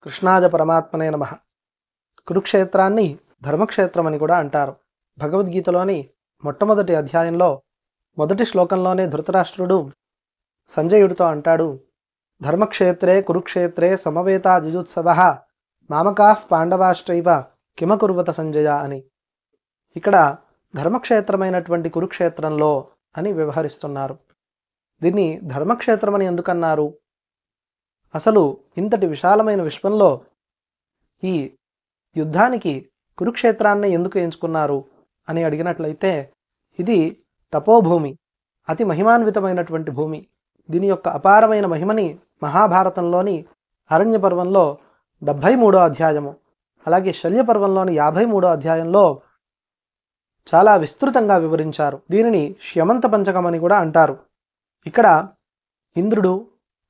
కృష్ణాయ పరమాత్మనే నమః. కురుక్షేత్రాన్ని ధర్మక్షేత్రం అని కూడా అంటారు. భగవద్గీతలోని మొట్టమొదటి అధ్యాయంలో మొదటి శ్లోకంలోనే ధృతరాష్ట్రుడు సంజయుడితో అంటాడు, ధర్మక్షేత్రే కురుక్షేత్రే సమవేతా జుజుత్సవః మామకాః పాండవాశ్చైవ కిమకుర్వత సంజయ అని. ఇక్కడ ధర్మక్షేత్రమైనటువంటి కురుక్షేత్రంలో అని వ్యవహరిస్తున్నారు. దీన్ని ధర్మక్షేత్రమని ఎందుకన్నారు? అసలు ఇంతటి విశాలమైన విశ్వంలో ఈ యుద్ధానికి కురుక్షేత్రాన్ని ఎందుకు ఎంచుకున్నారు అని అడిగినట్లయితే, ఇది తపోభూమి, అతి మహిమాన్వితమైనటువంటి భూమి. దీని యొక్క అపారమైన మహిమని మహాభారతంలోని అరణ్య పర్వంలో 73వ అధ్యాయము, అలాగే శల్య పర్వంలోని 53వ అధ్యాయంలో చాలా విస్తృతంగా వివరించారు. దీనిని ష్యమంత పంచకం అని కూడా అంటారు. ఇక్కడ ఇంద్రుడు,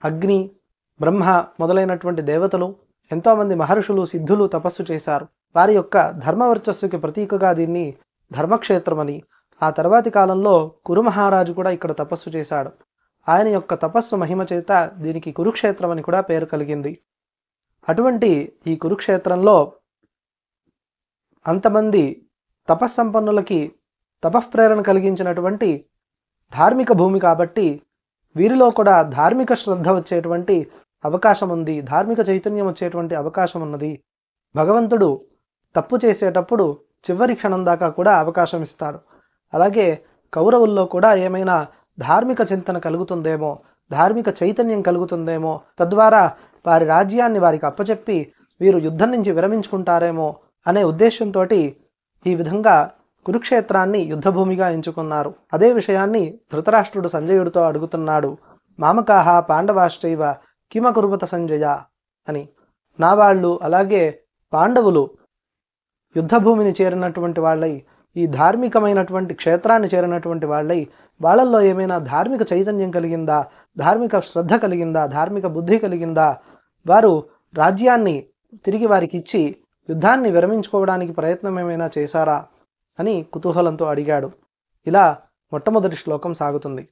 అగ్ని, బ్రహ్మ మొదలైనటువంటి దేవతలు, ఎంతోమంది మహర్షులు, సిద్ధులు తపస్సు చేశారు. వారి యొక్క ధర్మవర్చస్సుకి ప్రతీకగా దీన్ని ధర్మక్షేత్రమని, ఆ తర్వాతి కాలంలో కురు మహారాజు కూడా ఇక్కడ తపస్సు చేశాడు. ఆయన యొక్క తపస్సు మహిమ చేత దీనికి కురుక్షేత్రం అని కూడా పేరు కలిగింది. అటువంటి ఈ కురుక్షేత్రంలో అంతమంది తపస్సంపన్నులకి తపఃప్రేరణ కలిగించినటువంటి ధార్మిక భూమి కాబట్టి వీరిలో కూడా ధార్మిక శ్రద్ధ వచ్చేటువంటి అవకాశం ఉంది, ధార్మిక చైతన్యం వచ్చేటువంటి అవకాశం ఉన్నది. భగవంతుడు తప్పు చేసేటప్పుడు చివరి క్షణం దాకా కూడా అవకాశం ఇస్తాడు. అలాగే కౌరవుల్లో కూడా ఏమైనా ధార్మిక చింతన కలుగుతుందేమో, ధార్మిక చైతన్యం కలుగుతుందేమో, తద్వారా వారి రాజ్యాన్ని వారికి అప్పచెప్పి వీరు యుద్ధం నుంచి విరమించుకుంటారేమో అనే ఉద్దేశంతో ఈ విధంగా కురుక్షేత్రాన్ని యుద్ధభూమిగా ఎంచుకున్నారు. అదే విషయాన్ని ధృతరాష్ట్రుడు సంజయుడితో అడుగుతున్నాడు, మామకాహ పాండవాశ్చైవ కిమకుర్వత సంజయ అని. నా వాళ్ళు అలాగే పాండవులు యుద్ధభూమిని చేరినటువంటి వాళ్ళై, ఈ ధార్మికమైనటువంటి క్షేత్రాన్ని చేరినటువంటి వాళ్ళై, వాళ్ళల్లో ఏమైనా ధార్మిక చైతన్యం కలిగిందా, ధార్మిక శ్రద్ధ కలిగిందా, ధార్మిక బుద్ధి కలిగిందా, వారు రాజ్యాన్ని తిరిగి వారికి ఇచ్చి యుద్ధాన్ని విరమించుకోవడానికి ప్రయత్నం ఏమైనా చేశారా అని కుతూహలంతో అడిగాడు. ఇలా మొట్టమొదటి శ్లోకం సాగుతుంది.